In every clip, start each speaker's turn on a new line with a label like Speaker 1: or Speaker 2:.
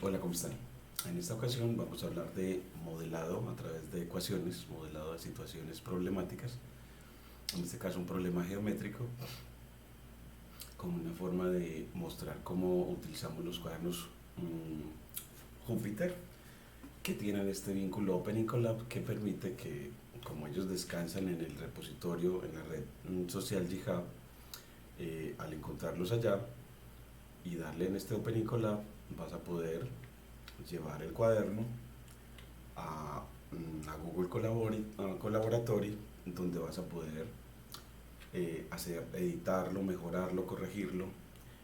Speaker 1: Hola, ¿cómo están? En esta ocasión vamos a hablar de modelado a través de ecuaciones, modelado de situaciones problemáticas, en este caso un problema geométrico, como una forma de mostrar cómo utilizamos los cuadernos Júpiter, que tienen este vínculo Open Colab que permite que, como ellos descansan en el repositorio, en la red social GitHub, al encontrarlos allá y darle en este Open Colab, vas a poder llevar el cuaderno a Google Colaboratory, donde vas a poder editarlo, mejorarlo, corregirlo,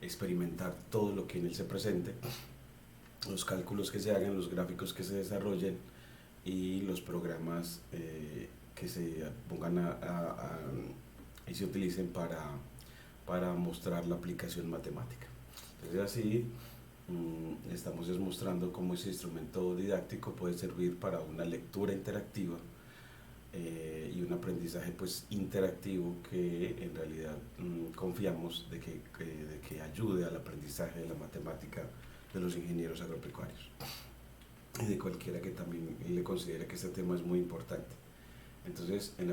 Speaker 1: experimentar todo lo que en él se presente, los cálculos que se hagan, los gráficos que se desarrollen y los programas que se pongan y se utilicen para mostrar la aplicación matemática. Entonces así estamos mostrando cómo ese instrumento didáctico puede servir para una lectura interactiva y un aprendizaje pues interactivo que en realidad confiamos de que ayude al aprendizaje de la matemática de los ingenieros agropecuarios y de cualquiera que también le considere que este tema es muy importante. Entonces en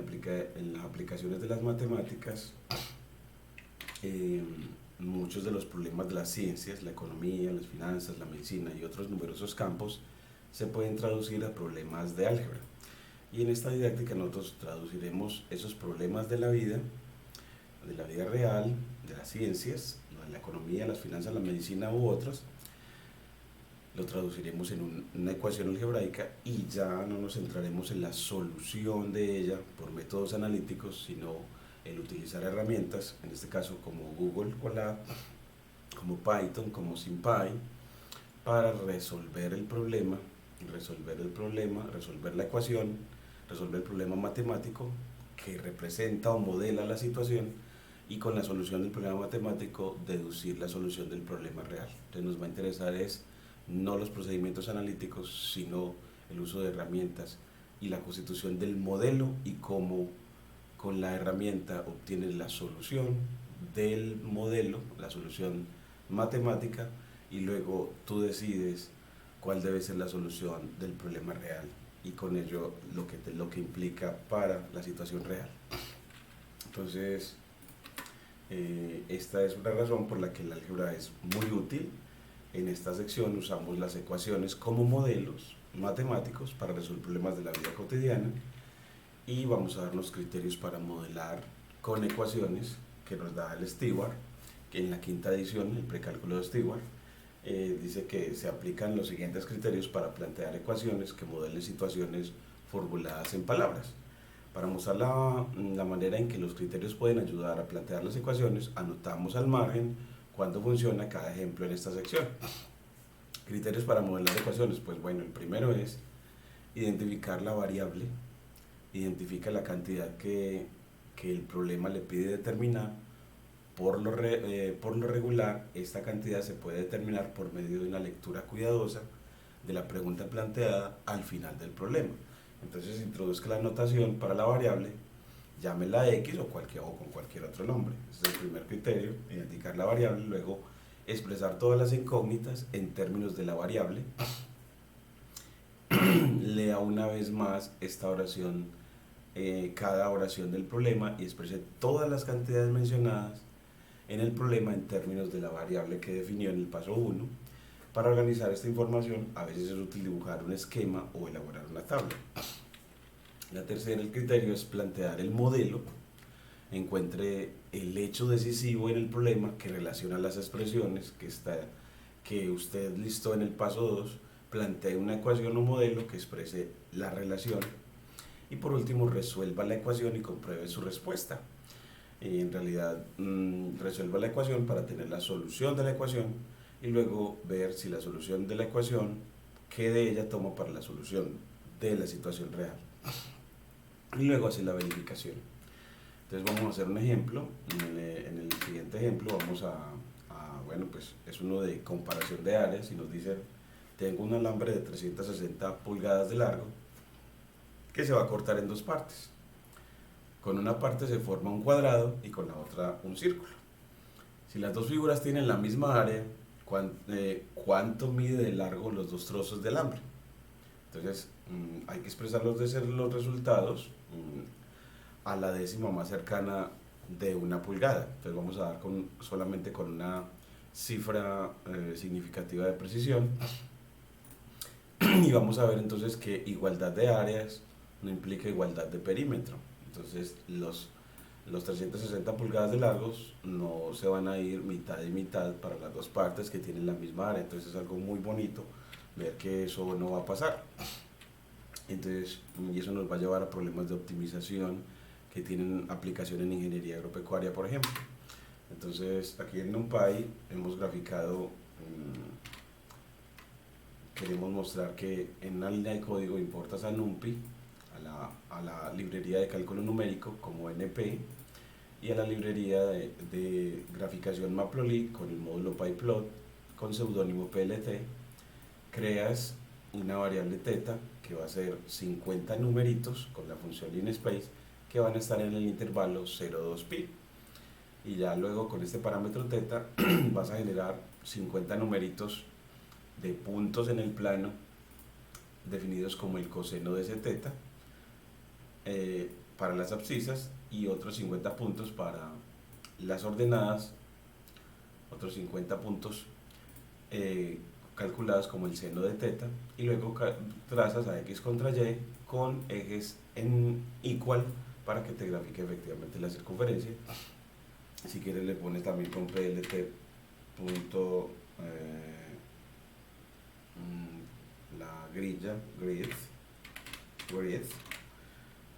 Speaker 1: las aplicaciones de las matemáticas muchos de los problemas de las ciencias, la economía, las finanzas, la medicina y otros numerosos campos se pueden traducir a problemas de álgebra. Y en esta didáctica nosotros traduciremos esos problemas de la vida real, de las ciencias, de la economía, las finanzas, la medicina u otros, lo traduciremos en una ecuación algebraica y ya no nos centraremos en la solución de ella por métodos analíticos, sino el utilizar herramientas, en este caso como Google Colab, como Python, como SymPy, para resolver el problema, resolver la ecuación, resolver el problema matemático que representa o modela la situación y con la solución del problema matemático deducir la solución del problema real. Entonces nos va a interesar es no los procedimientos analíticos, sino el uso de herramientas y la constitución del modelo y cómo con la herramienta obtienes la solución del modelo, la solución matemática, y luego tú decides cuál debe ser la solución del problema real y con ello lo que implica para la situación real. Entonces, esta es una razón por la que el álgebra es muy útil. En esta sección usamos las ecuaciones como modelos matemáticos para resolver problemas de la vida cotidiana y vamos a dar los criterios para modelar con ecuaciones que nos da el Stewart, que en la quinta edición, el precálculo de Stewart, dice que se aplican los siguientes criterios para plantear ecuaciones que modelen situaciones formuladas en palabras. Para mostrar la manera en que los criterios pueden ayudar a plantear las ecuaciones, anotamos al margen cuándo funciona cada ejemplo en esta sección. Criterios para modelar ecuaciones, pues bueno, el primero es identificar la variable, identifica la cantidad que el problema le pide determinar. Por lo regular, esta cantidad se puede determinar por medio de una lectura cuidadosa de la pregunta planteada al final del problema. Entonces introduzca la notación para la variable, llámela X o con cualquier otro nombre. Ese es el primer criterio, identificar la variable, luego expresar todas las incógnitas en términos de la variable. Lea una vez más esta oración, cada oración del problema y exprese todas las cantidades mencionadas en el problema en términos de la variable que definió en el paso 1. Para organizar esta información a veces es útil dibujar un esquema o elaborar una tabla. La tercera, el criterio es plantear el modelo, encuentre el hecho decisivo en el problema que relaciona las expresiones que usted listó en el paso 2, plantee una ecuación o modelo que exprese la relación y por último resuelva la ecuación y compruebe su respuesta. En realidad resuelva la ecuación para tener la solución de la ecuación y luego ver si la solución de la ecuación, qué de ella toma para la solución de la situación real y luego hacer la verificación. Entonces vamos a hacer un ejemplo. En el siguiente ejemplo vamos bueno, pues es uno de comparación de áreas y nos dice: tengo un alambre de 360 pulgadas de largo que se va a cortar en dos partes. Con una parte se forma un cuadrado y con la otra un círculo. Si las dos figuras tienen la misma área, cuánto mide de largo los dos trozos de alambre. Entonces, hay que expresar los resultados a la décima más cercana de una pulgada. Entonces vamos a dar solamente con una cifra significativa de precisión y vamos a ver entonces que igualdad de áreas no implica igualdad de perímetro. Entonces los 360 pulgadas de largos no se van a ir mitad y mitad para las dos partes que tienen la misma área. Entonces es algo muy bonito ver que eso no va a pasar. Entonces, y eso nos va a llevar a problemas de optimización que tienen aplicación en ingeniería agropecuaria, por ejemplo. Entonces, aquí en NumPy hemos graficado, queremos mostrar que en una línea de código importas a NumPy, a la librería de cálculo numérico como NP, y a la librería de graficación Matplotlib con el módulo pyplot con seudónimo PLT, creas una variable θ que va a ser 50 numeritos con la función linspace que van a estar en el intervalo 0,2pi, y ya luego con este parámetro θ vas a generar 50 numeritos de puntos en el plano definidos como el coseno de ese θ para las abscisas, y otros 50 puntos para las ordenadas, otros 50 puntos calculados como el seno de θ, y luego trazas a x contra y con ejes en igual para que te grafique efectivamente la circunferencia. Si quieres le pones también con plt la grilla grid,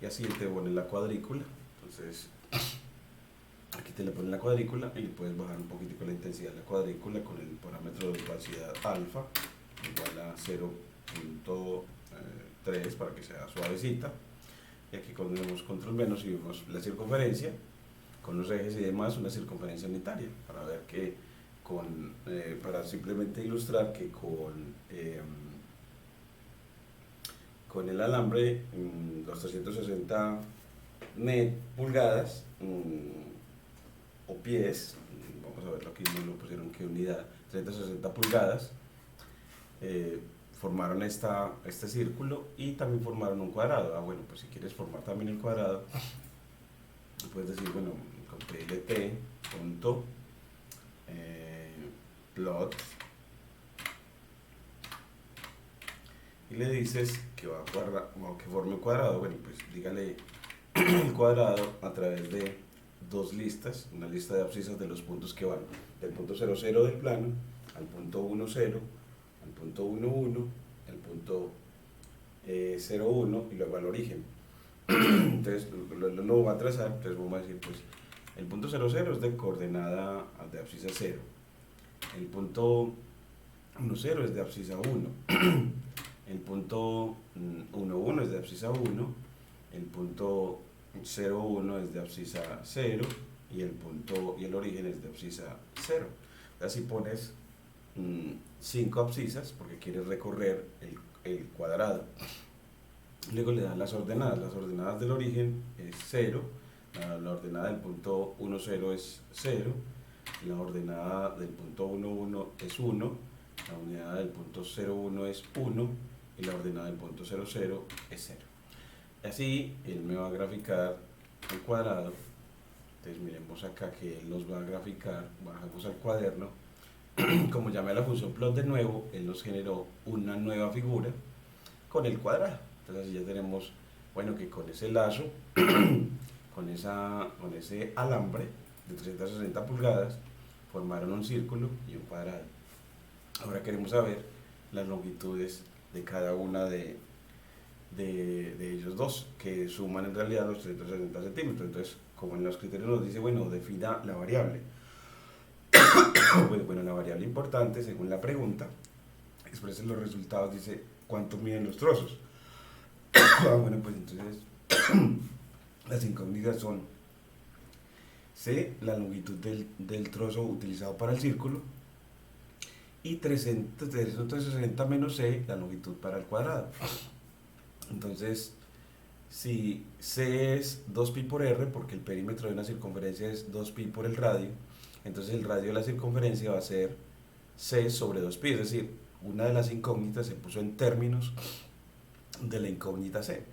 Speaker 1: y así te pone la cuadrícula. Entonces aquí te le ponen la cuadrícula y puedes bajar un poquitico la intensidad de la cuadrícula con el parámetro de opacidad alfa igual a 0,3 para que sea suavecita. Y aquí ponemos control menos y vemos la circunferencia con los ejes y demás, una circunferencia unitaria, para ver que para simplemente ilustrar que con el alambre los 360 pulgadas o pies, vamos a verlo aquí, no lo pusieron qué unidad, 360 pulgadas, formaron este círculo y también formaron un cuadrado. Bueno, pues si quieres formar también el cuadrado, puedes decir, bueno, con plt plot, y le dices que va a que forme un cuadrado. Bueno, pues dígale el cuadrado a través de dos listas, una lista de abscisas de los puntos que van del punto 0, 0 del plano al punto 1, 0, al punto 1, 1, al punto 0, 1 y luego al origen. Entonces lo va a trazar. Entonces vamos a decir, pues el punto 0, 0 es de coordenada de abscisa 0, el punto 1, 0 es de abscisa 1, el punto 1, 1 es de abscisa 1, el punto 0, 1 es de abscisa 0 y el origen es de abscisa 0. Así pones 5 abscisas porque quieres recorrer el cuadrado. Luego le dan las ordenadas del origen es 0, la ordenada del punto 1, 0 es 0, la ordenada del punto 1, 1 es 1, la unidad del punto 0, 1 es 1 y la ordenada del punto 0, 0 es 0. Así él me va a graficar el cuadrado. Entonces miremos acá que él nos va a graficar, bajamos al cuaderno. Como llamé a la función plot de nuevo, él nos generó una nueva figura con el cuadrado. Entonces así ya tenemos, bueno, que con ese lazo, con ese alambre de 360 pulgadas, formaron un círculo y un cuadrado. Ahora queremos saber las longitudes de cada una de ellos dos, que suman en realidad los 360 centímetros. Entonces, como en los criterios nos dice, bueno, defina la variable. Pues bueno, la variable importante, según la pregunta, expresen los resultados, dice cuánto miden los trozos. Bueno, pues entonces las incógnitas son C, la longitud del trozo utilizado para el círculo, y 360 menos C, la longitud para el cuadrado. Entonces, si C es 2pi por R, porque el perímetro de una circunferencia es 2pi por el radio, entonces el radio de la circunferencia va a ser C sobre 2pi, es decir, una de las incógnitas se puso en términos de la incógnita C.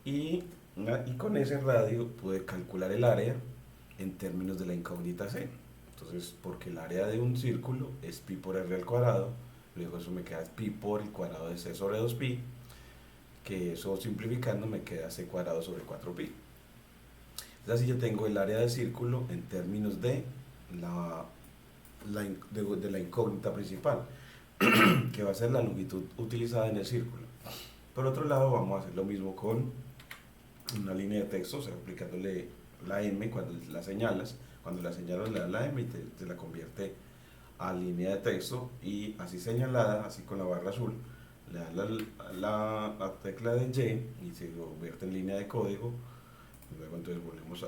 Speaker 1: Y, y con ese radio pude calcular el área en términos de la incógnita C. Entonces, porque el área de un círculo es pi por r al cuadrado, luego eso me queda pi por el cuadrado de c sobre 2pi, que eso simplificando me queda c cuadrado sobre 4pi. Entonces así yo tengo el área del círculo en términos de de la incógnita principal, que va a ser la longitud utilizada en el círculo. Por otro lado, vamos a hacer lo mismo con una línea de texto, o sea, aplicándole la m cuando la señalas, cuando la señalas le das la m y te la convierte a línea de texto, y así señalada, así con la barra azul, le das la tecla de Y y se convierte en línea de código. Luego entonces volvemos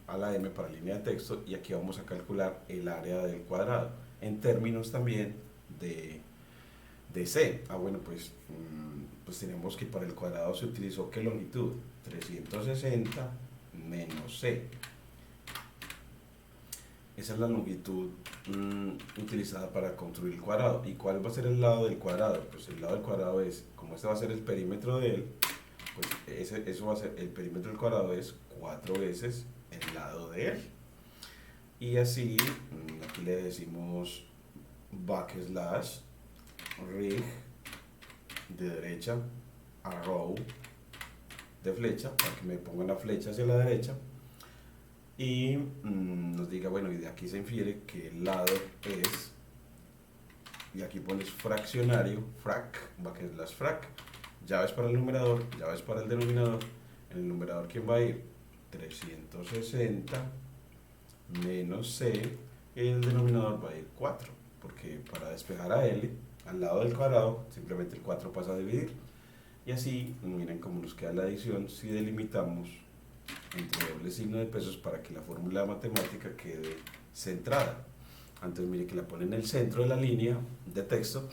Speaker 1: a la m para línea de texto, y aquí vamos a calcular el área del cuadrado en términos también de c. Bueno, pues tenemos que para el cuadrado se utilizó ¿qué longitud? 360 menos c. Esa es la longitud utilizada para construir el cuadrado. ¿Y cuál va a ser el lado del cuadrado? Pues el lado del cuadrado es, como este va a ser el perímetro de él, pues eso va a ser, el perímetro del cuadrado es 4 veces el lado de él. Y así, aquí le decimos backslash rig de derecha, arrow de flecha, para que me ponga la flecha hacia la derecha, y nos diga, bueno, y de aquí se infiere que el lado es, y aquí pones fraccionario, frac, backslash frac, llaves para el numerador, llaves para el denominador. En el numerador, ¿quién va a ir? 360 menos c, y en el denominador va a ir 4, porque para despejar a l, al lado del cuadrado, simplemente el 4 pasa a dividir. Y así, miren cómo nos queda la adición si delimitamos entre doble signo de pesos para que la fórmula matemática quede centrada. Entonces, mire que la pone en el centro de la línea de texto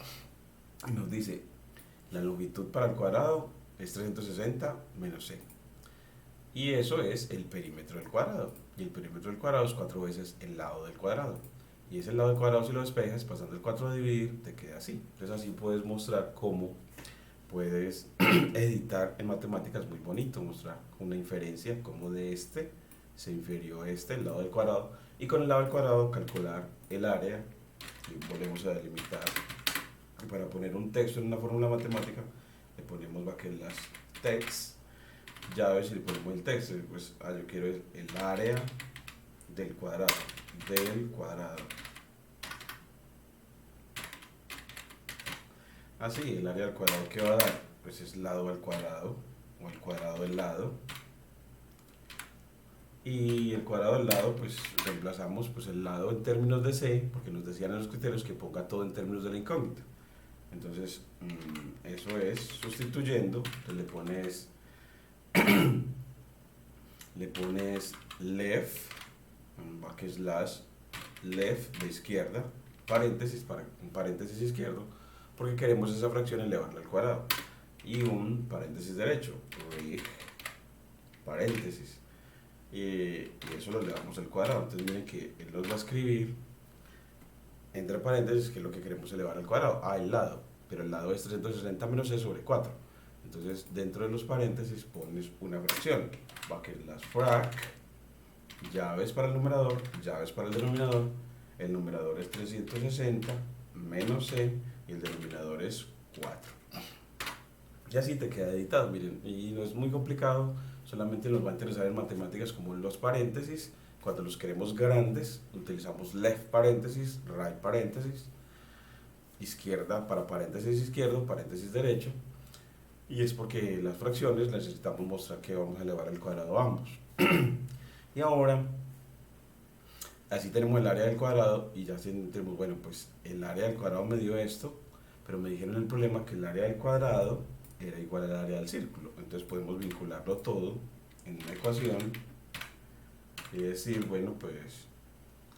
Speaker 1: y nos dice la longitud para el cuadrado es 360 menos c. Y eso es el perímetro del cuadrado. Y el perímetro del cuadrado es 4 veces el lado del cuadrado. Y ese lado del cuadrado, si lo despejas, pasando el 4 a dividir, te queda así. Entonces así puedes mostrar cómo puedes editar en matemáticas muy bonito, mostrar una inferencia, como de este se infirió este, el lado del cuadrado, y con el lado del cuadrado calcular el área, y volvemos a delimitar. Y para poner un texto en una fórmula matemática, le ponemos backslash text, llaves, y le ponemos el texto, pues yo quiero el área del cuadrado, así, el área del cuadrado que va a dar, pues es lado al cuadrado, o el cuadrado del lado, y el cuadrado del lado, pues reemplazamos pues el lado en términos de c, porque nos decían en los criterios que ponga todo en términos de la incógnita. Entonces, eso es sustituyendo, entonces le pones left, backslash left de izquierda, paréntesis, un paréntesis izquierdo, porque queremos esa fracción elevarla al cuadrado, y un paréntesis derecho, rig, paréntesis, y eso lo elevamos al cuadrado. Entonces miren que él nos va a escribir entre paréntesis que es lo que queremos elevar al cuadrado, el lado, pero el lado es 360 menos c sobre 4. Entonces dentro de los paréntesis pones una fracción, backslash frac, llaves para el numerador, llaves para el denominador. El numerador es 360 menos c y el denominador es 4. Y así te queda editado, miren, y no es muy complicado, solamente nos va a interesar en matemáticas como en los paréntesis. Cuando los queremos grandes, utilizamos left paréntesis, right paréntesis, izquierda para paréntesis izquierdo, paréntesis derecho, y es porque las fracciones necesitamos mostrar que vamos a elevar al cuadrado ambos. Y ahora, así tenemos el área del cuadrado, y ya tenemos, bueno, pues el área del cuadrado me dio esto, pero me dijeron en el problema que el área del cuadrado era igual al área del círculo. Entonces podemos vincularlo todo en una ecuación y decir, bueno, pues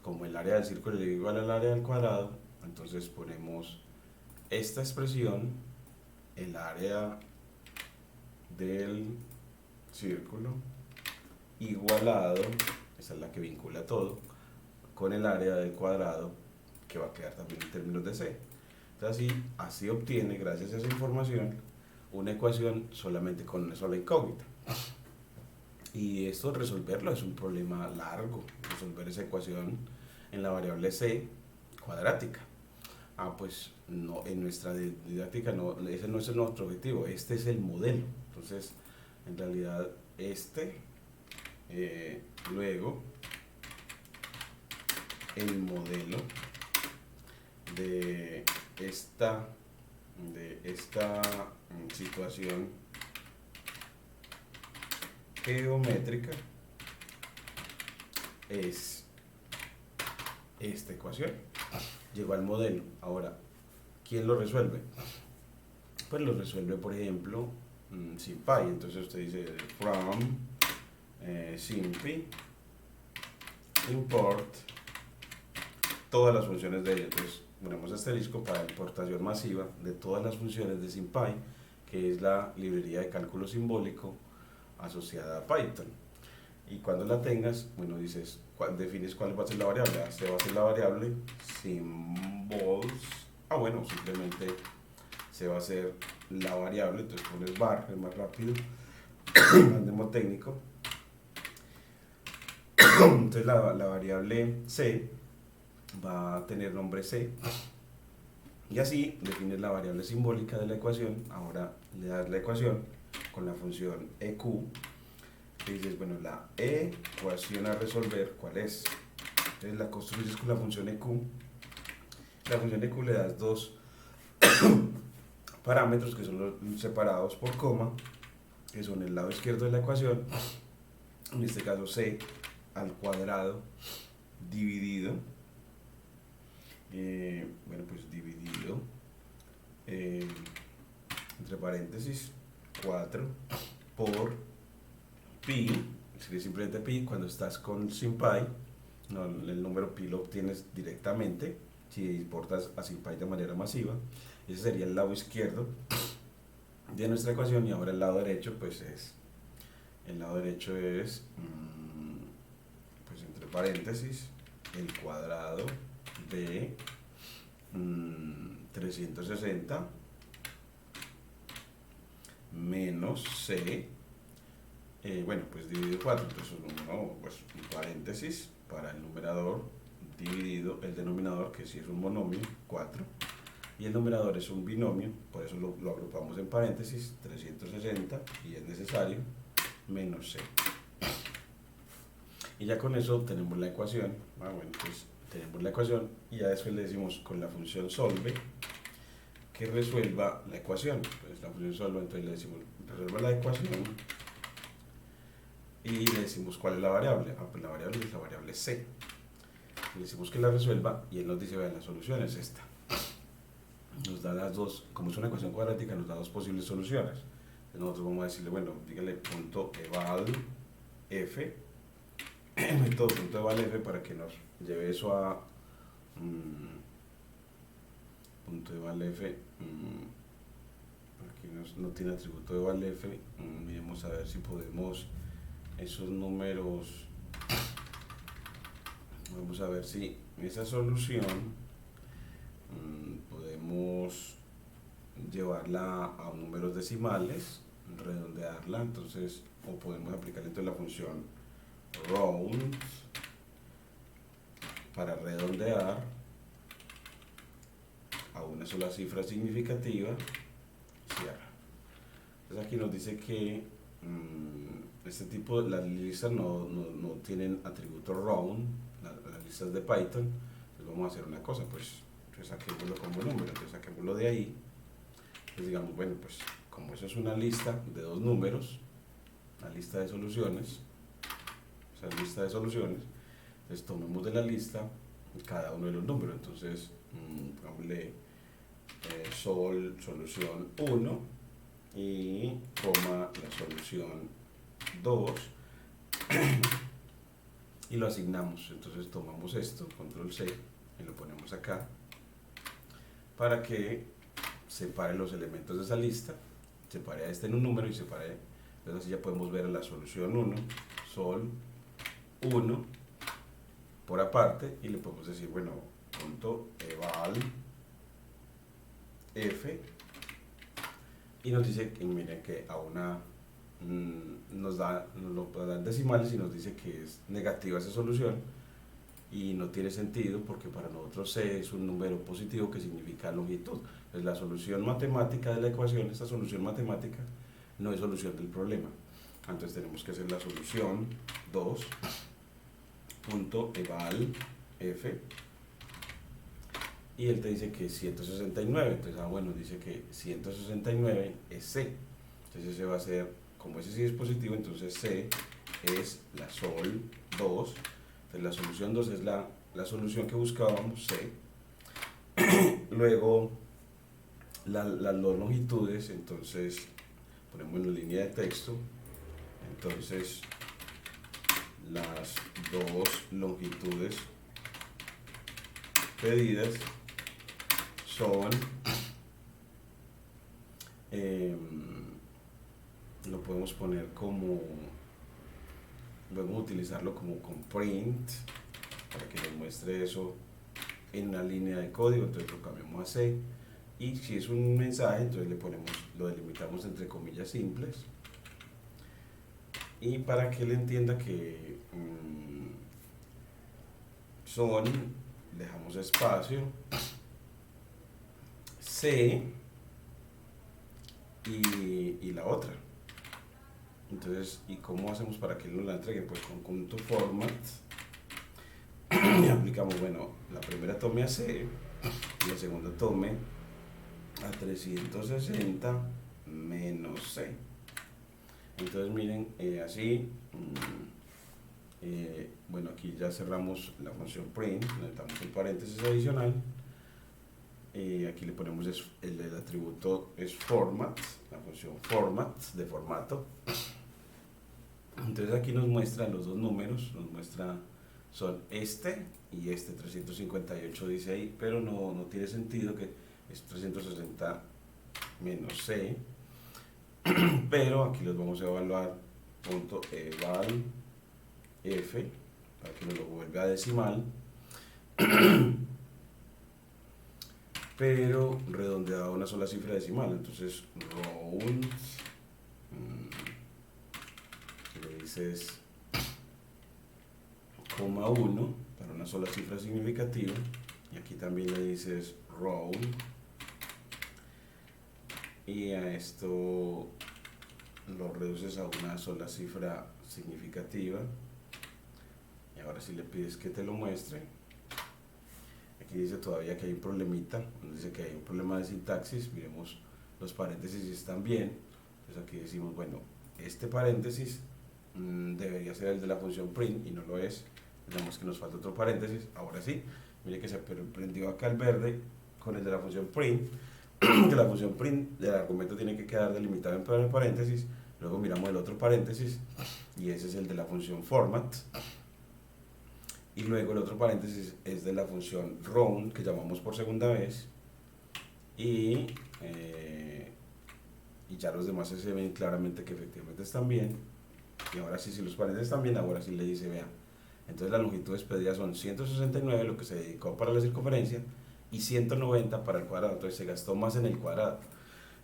Speaker 1: como el área del círculo es igual al área del cuadrado, entonces ponemos esta expresión, el área del círculo igualado, esa es la que vincula todo, con el área del cuadrado que va a quedar también en términos de C. Entonces así obtiene, gracias a esa información, una ecuación solamente con una sola incógnita. Y esto resolverlo es un problema largo, resolver esa ecuación en la variable C cuadrática. Pues no, en nuestra didáctica no, ese no es nuestro objetivo, este es el modelo. Entonces, en realidad, luego, el modelo de esta situación geométrica es esta ecuación. Llegó al modelo. Ahora, ¿quién lo resuelve? Pues lo resuelve, por ejemplo, SymPy. Entonces usted dice from SymPy import todas las funciones de ella. Entonces ponemos asterisco para importación masiva de todas las funciones de SymPy, que es la librería de cálculo simbólico asociada a Python. Y cuando la tengas, bueno, dices, defines cuál va a ser la variable. Se va a ser la variable symbols. Bueno, simplemente se va a hacer la variable, entonces pones var, es más rápido, más demotécnico. Entonces la variable C va a tener nombre C. Y así defines la variable simbólica de la ecuación. Ahora le das la ecuación con la función EQ. Y dices, bueno, la ecuación a resolver, ¿cuál es? Entonces la construyes con la función EQ. La función EQ le das dos parámetros que son los separados por coma, que son el lado izquierdo de la ecuación, en este caso C al cuadrado dividido, dividido entre paréntesis 4 por pi, escribe simplemente pi. Cuando estás con SymPy, no, el número pi lo obtienes directamente si importas a SymPy de manera masiva. Ese sería el lado izquierdo de nuestra ecuación. Y ahora el lado derecho, pues es pues entre paréntesis el cuadrado de 360 menos C, pues dividido 4. Entonces un paréntesis para el numerador dividido el denominador, que si es un monomio, 4, y el numerador es un binomio, por eso lo agrupamos en paréntesis, 360, y es necesario, menos C. Y ya con eso tenemos la ecuación. Pues tenemos la ecuación, y ya después le decimos con la función solve que resuelva la ecuación. Pues la función solve, entonces le decimos resuelva la ecuación y le decimos cuál es la variable. Pues la variable es la variable C. Le decimos que la resuelva y él nos dice, vean, la solución es esta. Nos da las dos, como es una ecuación cuadrática, nos da dos posibles soluciones. Entonces nosotros vamos a decirle, bueno, dígale punto eval f, el método punto eval f, para que nos lleve eso a punto eval f. Aquí no tiene atributo eval f. Miremos a ver si podemos esos números. Vamos a ver si esa solución podemos llevarla a números decimales, redondearla. Entonces, o podemos aplicar entonces la función round para redondear a una sola cifra significativa, cierra. Entonces aquí nos dice que este tipo de las listas no tienen atributo round, las listas de Python. Entonces vamos a hacer una cosa, pues saquémoslo como número, entonces saquémoslo de ahí. Entonces digamos, bueno, pues como eso es una lista de dos números, una lista de soluciones, esa lista de soluciones, entonces tomemos de la lista cada uno de los números. Entonces pongámosle solución 1 y coma la solución 2 y lo asignamos. Entonces tomamos esto, control C, y lo ponemos acá para que separe los elementos de esa lista, separe a este en un número y separe. Entonces así ya podemos ver la solución 1, sol 1 por aparte, y le podemos decir, bueno, punto eval f, y nos dice que miren que a una nos lo da en decimales y nos dice que es negativa esa solución, y no tiene sentido porque para nosotros c es un número positivo que significa longitud. Entonces la solución matemática de la ecuación, esta solución matemática, no es solución del problema. Entonces tenemos que hacer la solución 2.eval f, y él te dice que es 169. Entonces, bueno, dice que 169 es c. Entonces ese va a ser, como ese sí es positivo, entonces c es la sol 2. Entonces la solución 2 es la solución que buscábamos, c. Luego las dos longitudes, entonces ponemos en la línea de texto, entonces las dos longitudes pedidas son, lo podemos poner como, podemos utilizarlo como con print para que nos muestre eso en una línea de código. Entonces lo cambiamos a C, y si es un mensaje, entonces le ponemos, lo delimitamos entre comillas simples, y para que él entienda que son, dejamos espacio, C y la otra. Entonces, ¿y cómo hacemos para que él nos la entregue? Pues con punto format y aplicamos, bueno, la primera tome a C y la segunda tome a 360 menos C. Entonces miren, así, bueno, aquí ya cerramos la función print, necesitamos un paréntesis adicional, aquí le ponemos el atributo es format, la función format de formato. Entonces aquí nos muestra los dos números, nos muestra, son este y este, 358 dice ahí, pero no tiene sentido, que es 360 menos C, pero aquí los vamos a evaluar, punto eval f, para que nos lo vuelva a decimal, pero redondeado a una sola cifra decimal. Entonces round, le dices coma 1 para una sola cifra significativa, y aquí también le dices round, y a esto lo reduces a una sola cifra significativa, y ahora si le pides que te lo muestre, aquí dice todavía que hay un problemita, dice que hay un problema de sintaxis. Miremos los paréntesis si están bien. Entonces aquí decimos, bueno, este paréntesis debería ser el de la función print y no lo es, digamos que nos falta otro paréntesis. Ahora sí, mire que se prendió acá el verde con el de la función print, que la función print del argumento tiene que quedar delimitado en paréntesis. Luego miramos el otro paréntesis y ese es el de la función format, y luego el otro paréntesis es de la función round, que llamamos por segunda vez, y ya los demás se ven claramente que efectivamente están bien. Y ahora sí, si los paréntesis están bien, ahora sí le dice, vean, entonces las longitudes pedidas son 169, lo que se dedicó para la circunferencia, y 190 para el cuadrado. Entonces se gastó más en el cuadrado.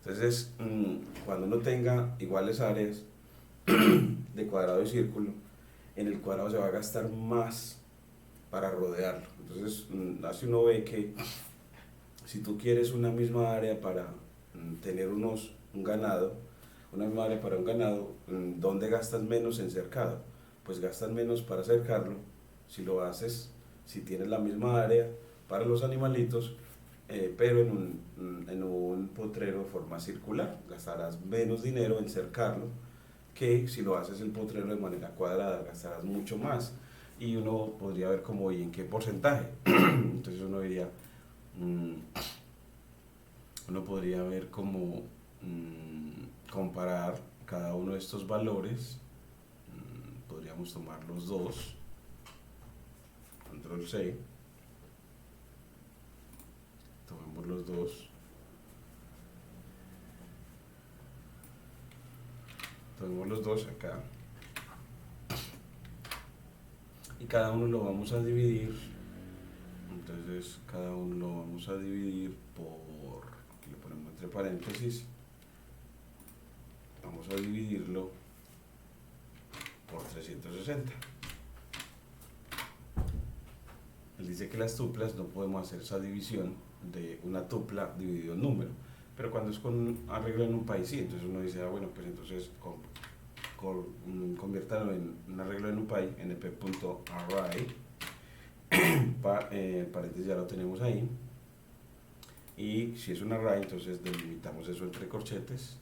Speaker 1: Entonces cuando uno tenga iguales áreas de cuadrado y círculo, en el cuadrado se va a gastar más para rodearlo. Entonces así uno ve que si tú quieres una misma área para tener un ganado, una misma área para un ganado, ¿dónde gastas menos en cercado? Pues gastas menos para cercarlo si lo haces, si tienes la misma área para los animalitos, pero en un potrero de forma circular. Gastarás menos dinero en cercarlo que si lo haces el potrero de manera cuadrada, gastarás mucho más. Y uno podría ver como, ¿y en qué porcentaje? Entonces uno diría, uno podría ver cómo comparar cada uno de estos valores. Podríamos tomar los dos, control C, tomemos los dos, acá, y cada uno lo vamos a dividir Entonces cada uno lo vamos a dividir por, aquí lo ponemos entre paréntesis, vamos a dividirlo por 360. Él dice que las tuplas no podemos hacer esa división de una tupla dividido en número, pero cuando es con un arreglo en un país, sí, entonces uno dice, bueno, pues entonces conviértalo en un arreglo en un país, np.array, paréntesis ya lo tenemos ahí, y si es un array, entonces delimitamos eso entre corchetes,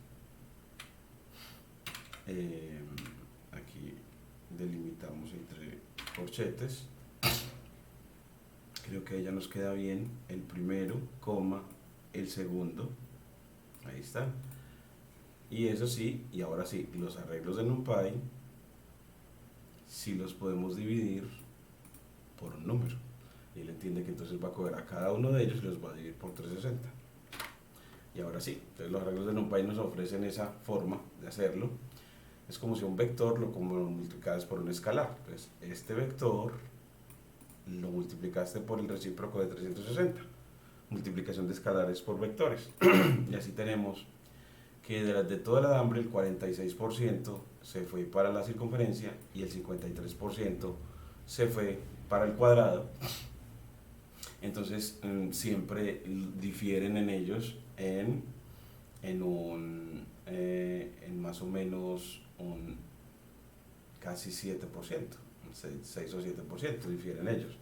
Speaker 1: aquí delimitamos entre corchetes. Creo que ya nos queda bien el primero, coma, el segundo, ahí está. Y eso sí, y ahora sí, los arreglos de NumPy sí los podemos dividir por un número. Y él entiende que entonces va a coger a cada uno de ellos y los va a dividir por 360. Y ahora sí, entonces los arreglos de NumPy nos ofrecen esa forma de hacerlo. Es como si un vector lo multiplicas por un escalar. Entonces, este vector lo multiplicaste por el recíproco de 360. Multiplicación de escalares por vectores. Y así tenemos que de todo el alambre el 46% se fue para la circunferencia y el 53% se fue para el cuadrado. Entonces siempre difieren en ellos en más o menos un casi 7%, 6 o 7% difieren ellos.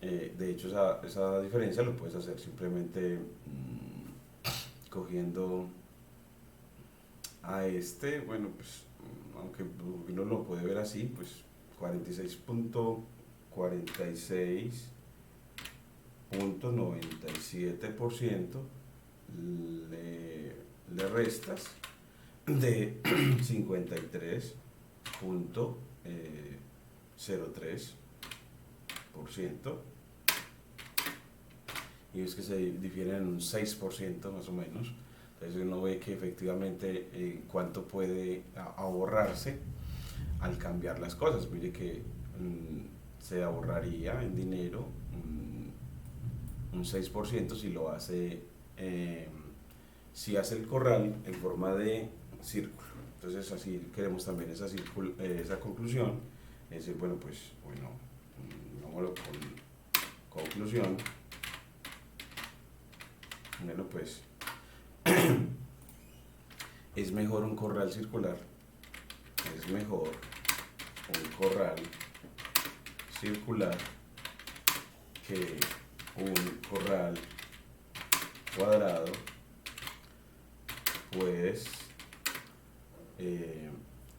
Speaker 1: De hecho, esa diferencia lo puedes hacer simplemente cogiendo a bueno, pues aunque uno lo puede ver así, pues 46.97% le restas de 53.03%, y es que se difieren en un 6% más o menos. Entonces uno ve que efectivamente cuánto puede ahorrarse al cambiar las cosas. Mire que se ahorraría en dinero un 6% si lo hace, si hace el corral en forma de círculo. Entonces así queremos también esa conclusión, es decir, bueno, pues, bueno, vámonos con conclusión. Bueno, pues es mejor un corral circular, es mejor un corral circular que un corral cuadrado, pues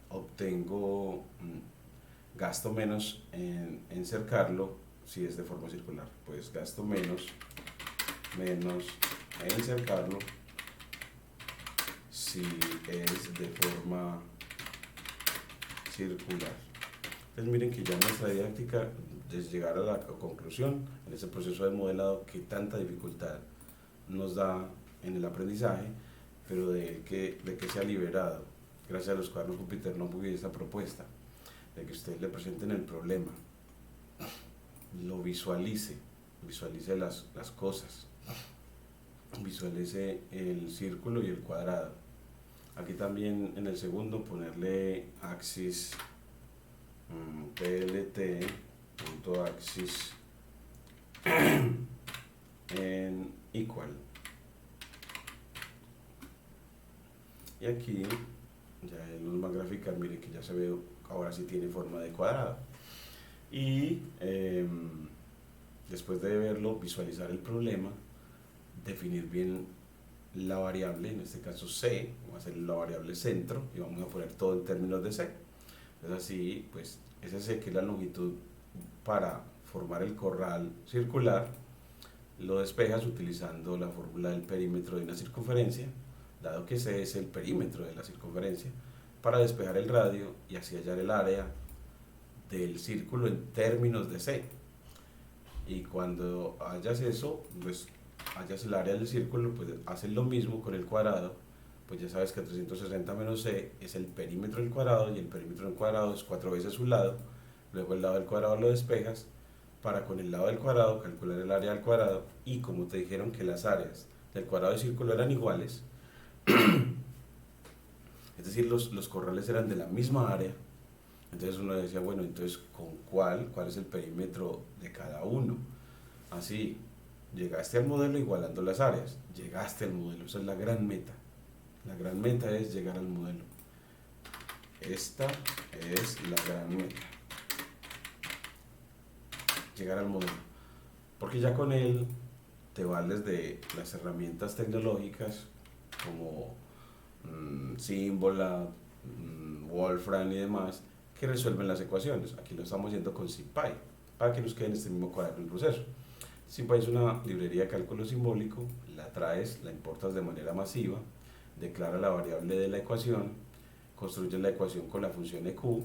Speaker 1: obtengo, gasto menos en cercarlo si es de forma circular, pues gasto menos en cercarlo si es de forma circular. Entonces miren que ya nuestra didáctica es llegar a la conclusión en ese proceso de modelado que tanta dificultad nos da en el aprendizaje, pero de que se ha liberado gracias a los cuadernos Júpiter Notebook y esta propuesta de que ustedes le presenten el problema, lo visualice las cosas, visualice el círculo y el cuadrado. Aquí también en el segundo ponerle axis plt.axis en equal. Y aquí ya nos va a graficar, miren que ya se ve, ahora sí tiene forma de cuadrado. Y después de verlo, visualizar el problema, definir bien la variable, en este caso C, vamos a hacer la variable centro y vamos a poner todo en términos de C. Entonces así, pues ese C, que es la longitud para formar el corral circular, lo despejas utilizando la fórmula del perímetro de una circunferencia, dado que C es el perímetro de la circunferencia, para despejar el radio y así hallar el área del círculo en términos de C. Y cuando hayas eso, pues hallas el área del círculo, pues haces lo mismo con el cuadrado, pues ya sabes que 360 menos C es el perímetro del cuadrado, y el perímetro del cuadrado es 4 veces su lado, luego el lado del cuadrado lo despejas, para con el lado del cuadrado calcular el área del cuadrado, y como te dijeron que las áreas del cuadrado y círculo eran iguales, es decir, los corrales eran de la misma área, entonces uno decía, bueno, entonces ¿cuál es el perímetro de cada uno? Así, llegaste al modelo igualando las áreas, llegaste al modelo, esa es la gran meta. La gran meta es llegar al modelo. Esta es la gran meta. Llegar al modelo. Porque ya con él te vales de las herramientas tecnológicas como Symbola, Wolfram y demás, que resuelven las ecuaciones. Aquí lo estamos haciendo con SymPy, para que nos quede en este mismo cuaderno el proceso. SymPy es una librería de cálculo simbólico, la traes, la importas de manera masiva, declara la variable de la ecuación, construyes la ecuación con la función EQ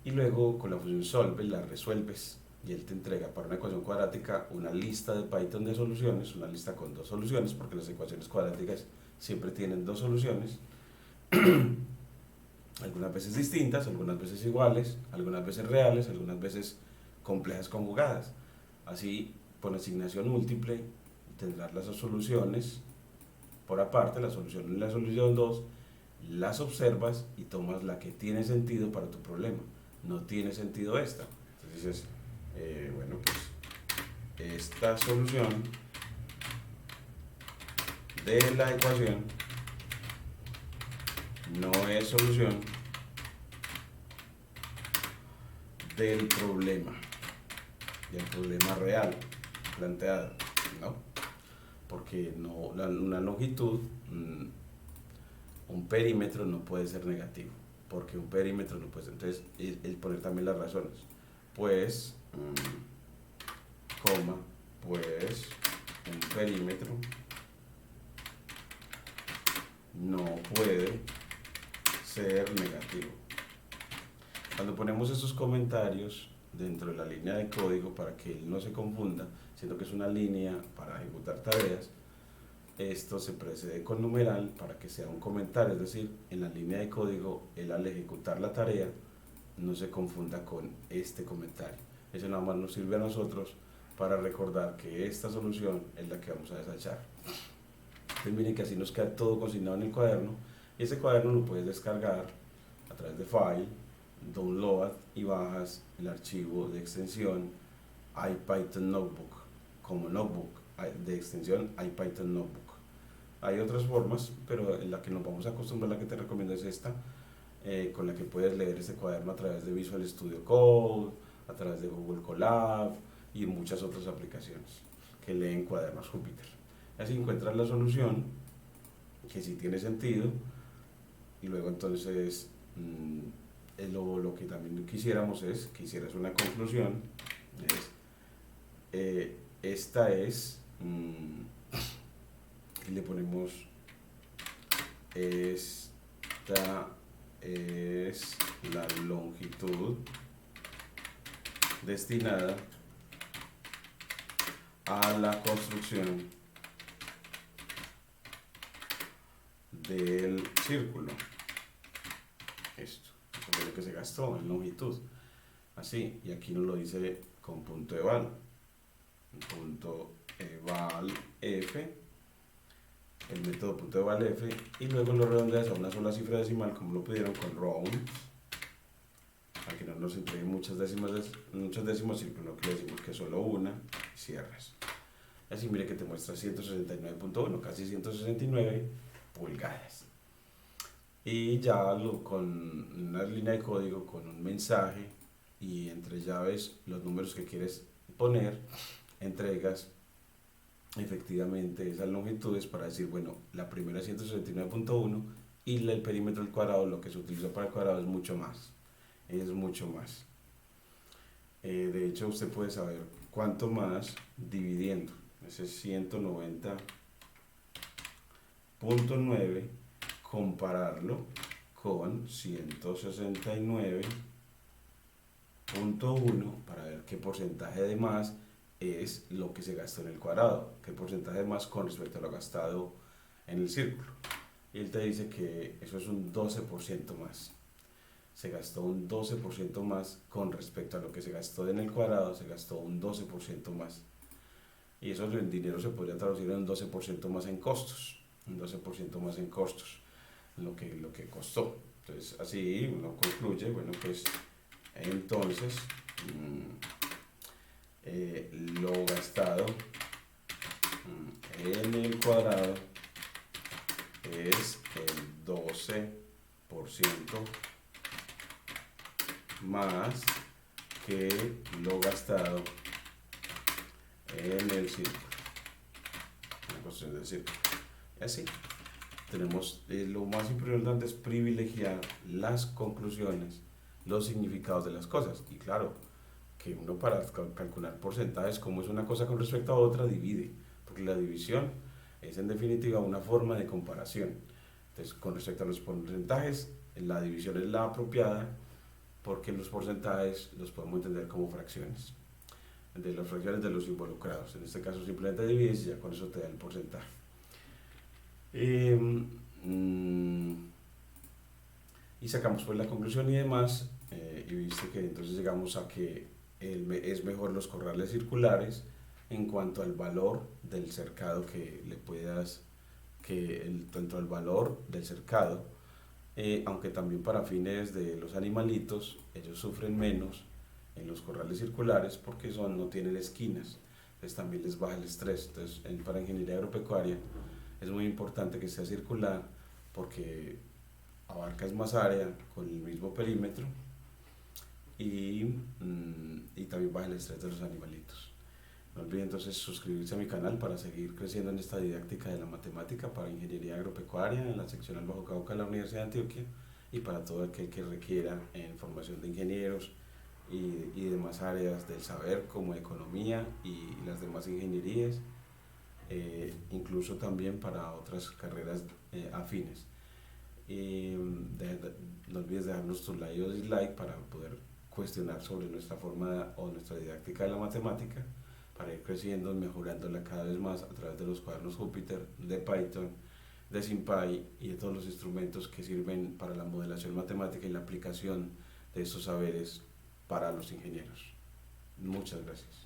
Speaker 1: y luego con la función solve la resuelves, y él te entrega para una ecuación cuadrática una lista de Python de soluciones, una lista con 2 soluciones, porque las ecuaciones cuadráticas siempre tienen 2 soluciones, algunas veces distintas, algunas veces iguales, algunas veces reales, algunas veces complejas conjugadas. Así, por asignación múltiple, tendrás las 2 soluciones por aparte, la solución 1 y la solución 2, las observas y tomas la que tiene sentido para tu problema. No tiene sentido esta. Entonces dices, bueno, pues esta solución de la ecuación no es solución del problema real planteado, ¿no? Porque no, una longitud, un perímetro no puede ser negativo, porque un perímetro no puede ser. Entonces, el poner también las razones. Pues, pues un perímetro no puede ser negativo. Cuando ponemos esos comentarios dentro de la línea de código para que él no se confunda, siendo que es una línea para ejecutar tareas, esto se precede con numeral para que sea un comentario, es decir, en la línea de código él al ejecutar la tarea no se confunda con este comentario. Eso nada más nos sirve a nosotros para recordar que esta solución es la que vamos a desechar. Entonces miren que así nos queda todo consignado en el cuaderno, y ese cuaderno lo puedes descargar a través de File, Download, y bajas el archivo de extensión IPython Notebook como notebook de extensión IPython Notebook. Hay otras formas, pero la que nos vamos a acostumbrar, la que te recomiendo es esta, con la que puedes leer este cuaderno a través de Visual Studio Code, a través de Google Colab y muchas otras aplicaciones que leen cuadernos Jupyter. Así encuentras la solución que sí tiene sentido, y luego entonces lo que también quisiéramos es que hicieras una conclusión. Esta es, y le ponemos, esta es la longitud destinada a la construcción del círculo. Esto es lo que se gastó en longitud. Así, y aquí nos lo dice con punto eval. Punto eval f, el método punto eval f, y luego lo redondeas a una sola cifra decimal, como lo pidieron con round, para que no nos entregue muchos décimos sino que le decimos que solo una, y cierras. Así mire que te muestra 169.1, casi 169 pulgadas. Y ya con una línea de código, con un mensaje y entre llaves los números que quieres poner, entregas efectivamente esas longitudes para decir, bueno, la primera es 169.1 y el perímetro del cuadrado, lo que se utilizó para el cuadrado, es mucho más. De hecho, usted puede saber cuánto más dividiendo ese 190.9, compararlo con 169.1 para ver qué porcentaje de más es lo que se gastó en el cuadrado, qué porcentaje de más con respecto a lo gastado en el círculo. Y él te dice que eso es un 12% más. se gastó un 12% más con respecto a lo que se gastó en el cuadrado, se gastó un 12% más. Y eso en dinero se podría traducir en un 12% más en costos, un 12% más en costos, lo que costó. Entonces, así uno concluye, bueno, pues entonces lo gastado en el cuadrado es el 12% más que lo gastado en el círculo. Una cuestión del círculo. Y así tenemos lo más importante es privilegiar las conclusiones, los significados de las cosas. Y claro, que uno para calcular porcentajes, como es una cosa con respecto a otra, divide, porque la división es en definitiva una forma de comparación. Entonces, con respecto a los porcentajes, la división es la apropiada porque los porcentajes los podemos entender como fracciones, de las fracciones de los involucrados. En este caso simplemente divides y ya con eso te da el porcentaje. Y sacamos pues la conclusión y demás, y viste que entonces llegamos a que es mejor los corrales circulares en cuanto al valor del cercado que le puedas, tanto al valor del cercado, aunque también para fines de los animalitos, ellos sufren menos en los corrales circulares porque no tienen esquinas, entonces también les baja el estrés. Entonces, para ingeniería agropecuaria es muy importante que sea circular porque abarcas más área con el mismo perímetro y también baja el estrés de los animalitos. No olviden entonces suscribirse a mi canal para seguir creciendo en esta didáctica de la matemática para ingeniería agropecuaria en la seccional Bajo Cauca de la Universidad de Antioquia y para todo aquel que requiera formación de ingenieros y demás áreas del saber como economía y las demás ingenierías, incluso también para otras carreras afines. No olvides dejarnos tu like o dislike para poder cuestionar sobre nuestra forma o nuestra didáctica de la matemática para ir creciendo y mejorándola cada vez más a través de los cuadernos Júpiter, de Python, de SymPy y de todos los instrumentos que sirven para la modelación matemática y la aplicación de estos saberes para los ingenieros. Muchas gracias.